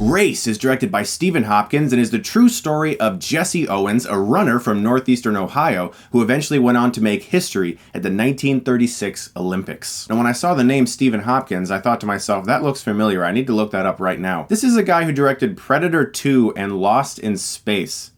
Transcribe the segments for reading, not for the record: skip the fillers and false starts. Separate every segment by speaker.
Speaker 1: Race is directed by Stephen Hopkins and is the true story of Jesse Owens, a runner from northeastern Ohio who eventually went on to make history at the 1936 Olympics. And when I saw the name Stephen Hopkins, I thought to myself, that looks familiar. I need to look that up right now. This is a guy who directed Predator 2 and Lost in Space.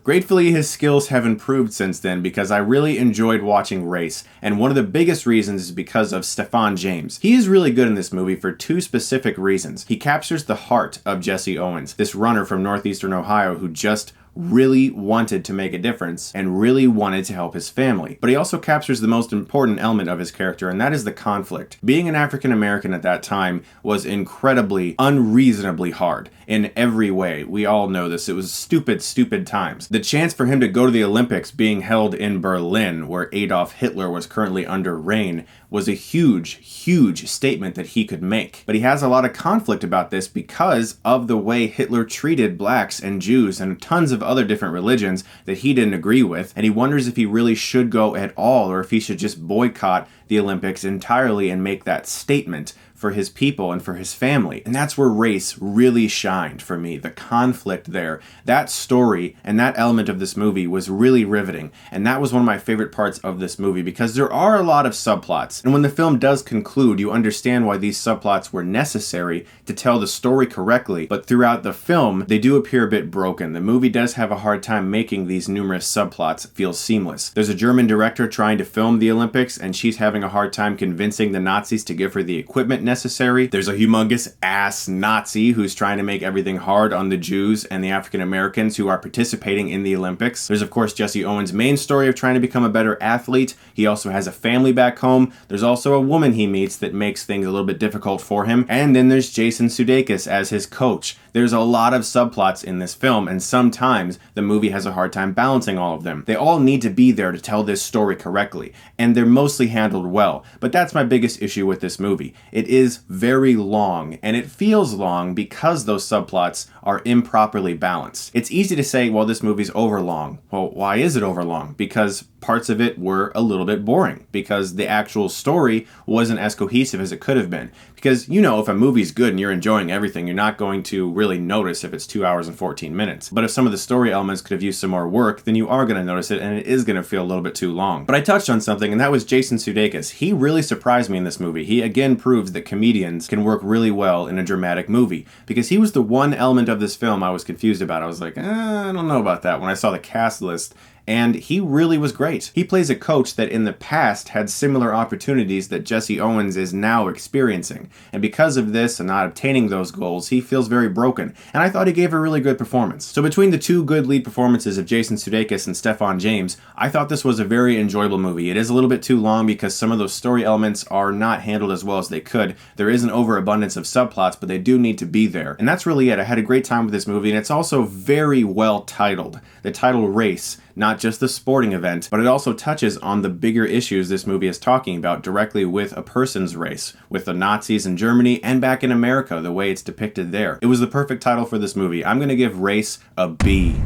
Speaker 1: Gratefully, his skills have improved since then because I really enjoyed watching Race, and one of the biggest reasons is because of Stephan James. He is really good in this movie for two specific reasons. He captures the heart of Jesse Owens, this runner from northeastern Ohio who just really wanted to make a difference and really wanted to help his family. But he also captures the most important element of his character, and that is the conflict. Being an African American at that time was incredibly, unreasonably hard in every way. We all know this. It was stupid times. The chance for him to go to the Olympics being held in Berlin, where Adolf Hitler was currently under reign, was a huge statement that he could make. But he has a lot of conflict about this because of the way Hitler treated blacks and Jews and tons of other different religions that he didn't agree with, and he wonders if he really should go at all or if he should just boycott the Olympics entirely and make that statement for his people and for his family. And that's where Race really shined for me, the conflict there. That story and that element of this movie was really riveting, and that was one of my favorite parts of this movie because there are a lot of subplots, and when the film does conclude, you understand why these subplots were necessary to tell the story correctly, but throughout the film, they do appear a bit broken. The movie does have a hard time making these numerous subplots feel seamless. There's a German director trying to film the Olympics, and she's having a hard time convincing the Nazis to give her the equipment necessary. There's a humongous ass Nazi who's trying to make everything hard on the Jews and the African Americans who are participating in the Olympics. There's of course Jesse Owens' main story of trying to become a better athlete. He also has a family back home. There's also a woman he meets that makes things a little bit difficult for him. And then there's Jason Sudeikis as his coach. There's a lot of subplots in this film, and sometimes the movie has a hard time balancing all of them. They all need to be there to tell this story correctly, and they're mostly handled well. But that's my biggest issue with this movie. It is very long, and it feels long because those subplots are improperly balanced. It's easy to say, well, this movie's overlong. Well, why is it overlong? Because parts of it were a little bit boring, because the actual story wasn't as cohesive as it could have been. Because, you know, if a movie's good and you're enjoying everything, you're not going to really notice if it's 2 hours and 14 minutes. But if some of the story elements could have used some more work, then you are going to notice it, and it is going to feel a little bit too long. But I touched on something, and that was Jason Sudeikis. He really surprised me in this movie. He again proves that comedians can work really well in a dramatic movie, because he was the one element of this film I was confused about. I was like, I don't know about that when I saw the cast list. And he really was great. He plays a coach that in the past had similar opportunities that Jesse Owens is now experiencing. And because of this and not obtaining those goals, he feels very broken. And I thought he gave a really good performance. So between the two good lead performances of Jason Sudeikis and Stephan James, I thought this was a very enjoyable movie. It is a little bit too long because some of those story elements are not handled as well as they could. There is an overabundance of subplots, but they do need to be there. And that's really it. I had a great time with this movie, and it's also very well titled. The title Race, not just the sporting event, but it also touches on the bigger issues this movie is talking about directly with a person's race, with the Nazis in Germany and back in America, the way it's depicted there. It was the perfect title for this movie. I'm going to give Race a B.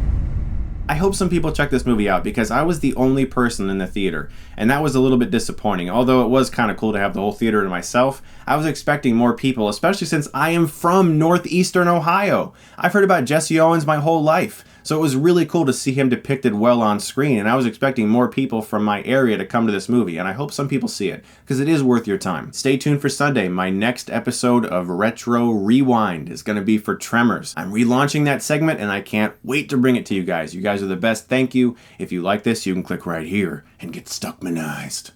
Speaker 1: I hope some people check this movie out because I was the only person in the theater, and that was a little bit disappointing. Although it was kind of cool to have the whole theater to myself, I was expecting more people, especially since I am from northeastern Ohio. I've heard about Jesse Owens my whole life. So it was really cool to see him depicted well on screen, and I was expecting more people from my area to come to this movie, and I hope some people see it, because it is worth your time. Stay tuned for Sunday. My next episode of Retro Rewind is going to be for Tremors. I'm relaunching that segment, and I can't wait to bring it to you guys. You guys are the best. Thank you. If you like this, you can click right here and get Stuckmanized.